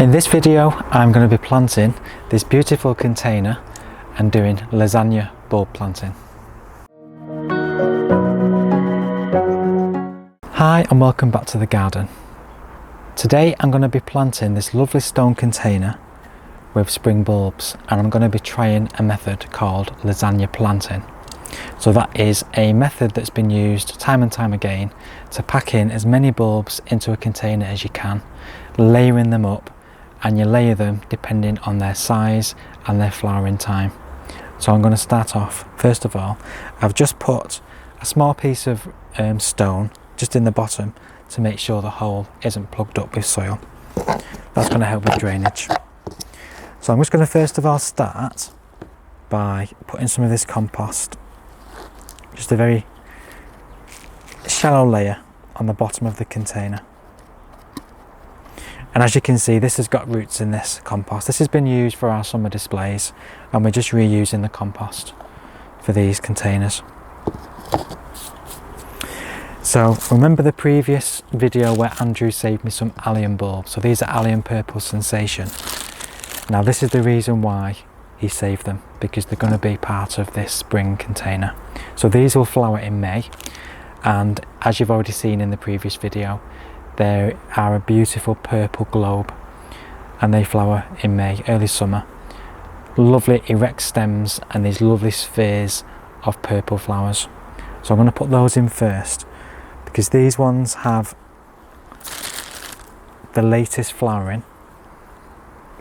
In this video I'm going to be planting this beautiful container and doing Lasagne bulb planting. Hi and welcome back to the garden. Today I'm going to be planting this lovely stone container with spring bulbs, and I'm going to be trying a method called Lasagne planting. So that is a method that's been used time and time again to pack in as many bulbs into a container as you can, layering them up, and you layer them depending on their size and their flowering time. So I'm going to start off, first of all, I've just put a small piece of stone just in the bottom to make sure the hole isn't plugged up with soil. That's going to help with drainage. So I'm just going to first of all start by putting some of this compost, just a very shallow layer on the bottom of the container. And as you can see, this has got roots in this compost. This has been used for our summer displays, and we're just reusing the compost for these containers. So remember the previous video where Andrew saved me some Allium bulbs? So these are Allium Purple Sensation. Now this is the reason why he saved them, because they're going to be part of this spring container. So these will flower in May, and as you've already seen in the previous video, they are a beautiful purple globe, and they flower in May, early summer. Lovely erect stems and these lovely spheres of purple flowers. So I'm going to put those in first, because these ones have the latest flowering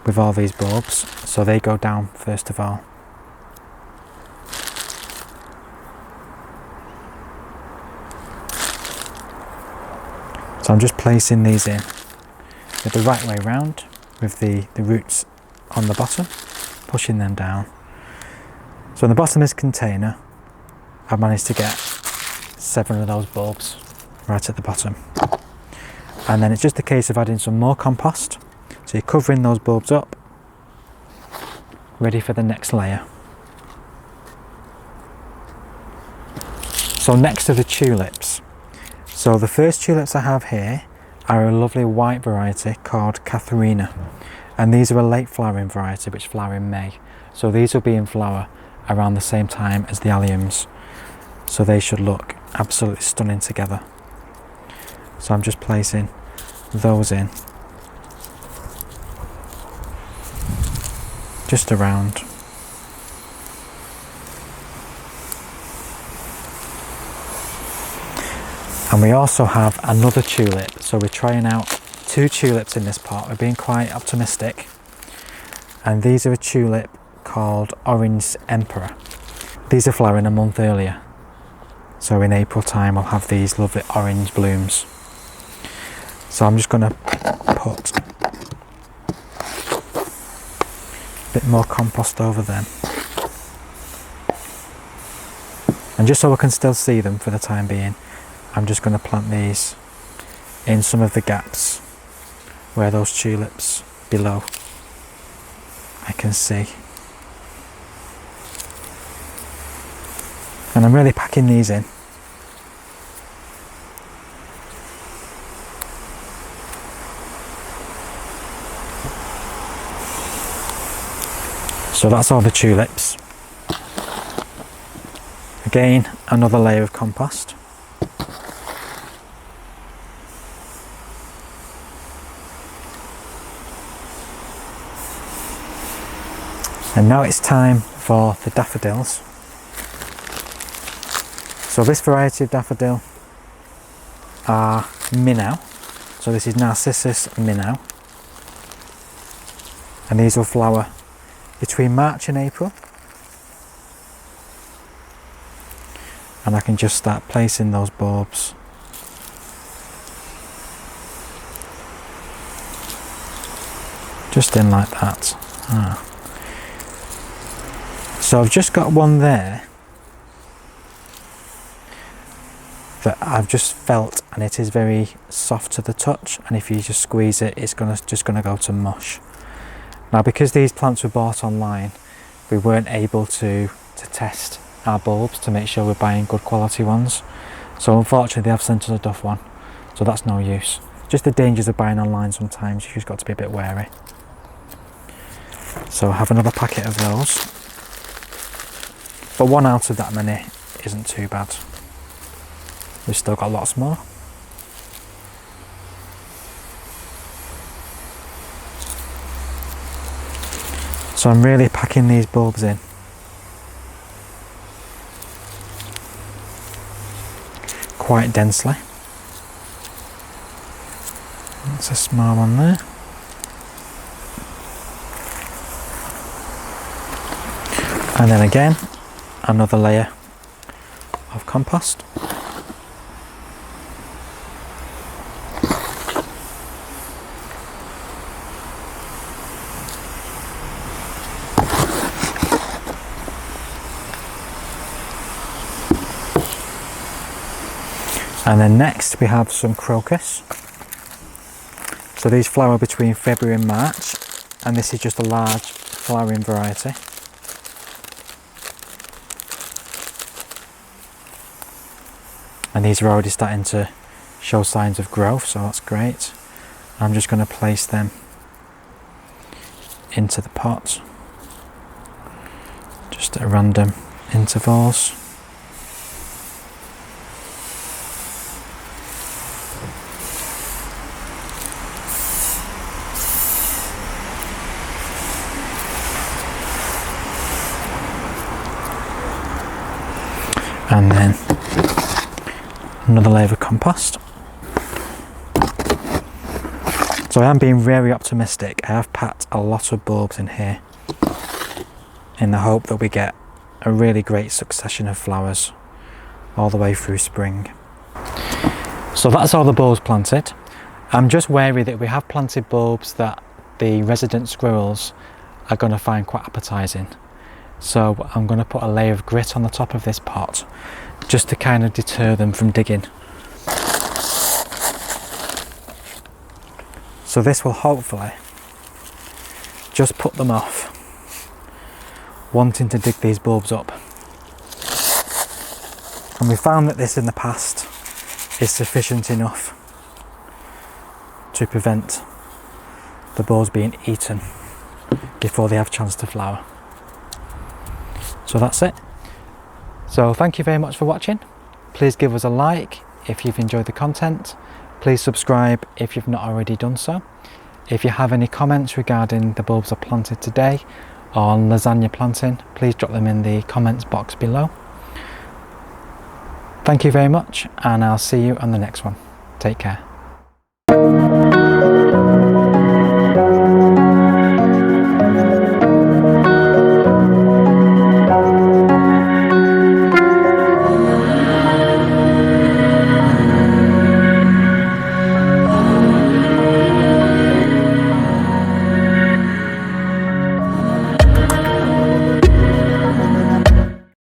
with all these bulbs, so they go down first of all. So I'm just placing these in with the right way round, with the roots on the bottom, pushing them down. So in the bottom of this container, I've managed to get 7 of those bulbs right at the bottom. And then it's just a case of adding some more compost. So you're covering those bulbs up, ready for the next layer. So next are the tulips. So the first tulips I have here are a lovely white variety called Catherina, and these are a late flowering variety which flower in May. So these will be in flower around the same time as the Alliums, so they should look absolutely stunning together. So I'm just placing those in just around. And we also have another tulip, so we're trying out 2 tulips in this pot. We're being quite optimistic, and these are a tulip called Orange Emperor. These are flowering a month earlier, so in April time we'll have these lovely orange blooms. So I'm just going to put a bit more compost over them, and just so I can still see them for the time being, I'm just going to plant these in some of the gaps where those tulips below I can see. And I'm really packing these in. So that's all the tulips. Again, another layer of compost. And now it's time for the daffodils. So this variety of daffodil are Minow. So this is Narcissus Minow. And these will flower between March and April. And I can just start placing those bulbs just in like that. So I've just got one there that I've just felt, and it is very soft to the touch, and if you just squeeze it, it's just gonna go to mush. Now because these plants were bought online, we weren't able to test our bulbs to make sure we're buying good quality ones. So unfortunately they have sent us a duff one, so that's no use. just the dangers of buying online sometimes. You've just got to be a bit wary. So I have another packet of those. But 1 out of that many isn't too bad. We've still got lots more. So I'm really packing these bulbs in. Quite densely. That's a small one there. And then again, another layer of compost. And then next we have some crocus. So these flower between February and March, and this is just a large flowering variety. And these are already starting to show signs of growth, so that's great. I'm just going to place them into the pot, just at random intervals. And then another layer of compost. So I am being very optimistic. I have packed a lot of bulbs in here in the hope that we get a really great succession of flowers all the way through spring. So that's all the bulbs planted. I'm just wary that we have planted bulbs that the resident squirrels are going to find quite appetizing. So I'm going to put a layer of grit on the top of this pot just to kind of deter them from digging. So this will hopefully just put them off wanting to dig these bulbs up. And we found that this in the past is sufficient enough to prevent the bulbs being eaten before they have a chance to flower. So that's it. So thank you very much for watching. Please give us a like if you've enjoyed the content. Please subscribe if you've not already done so. If you have any comments regarding the bulbs I planted today or lasagna planting, please drop them in the comments box below. Thank you very much, and I'll see you on the next one. Take care.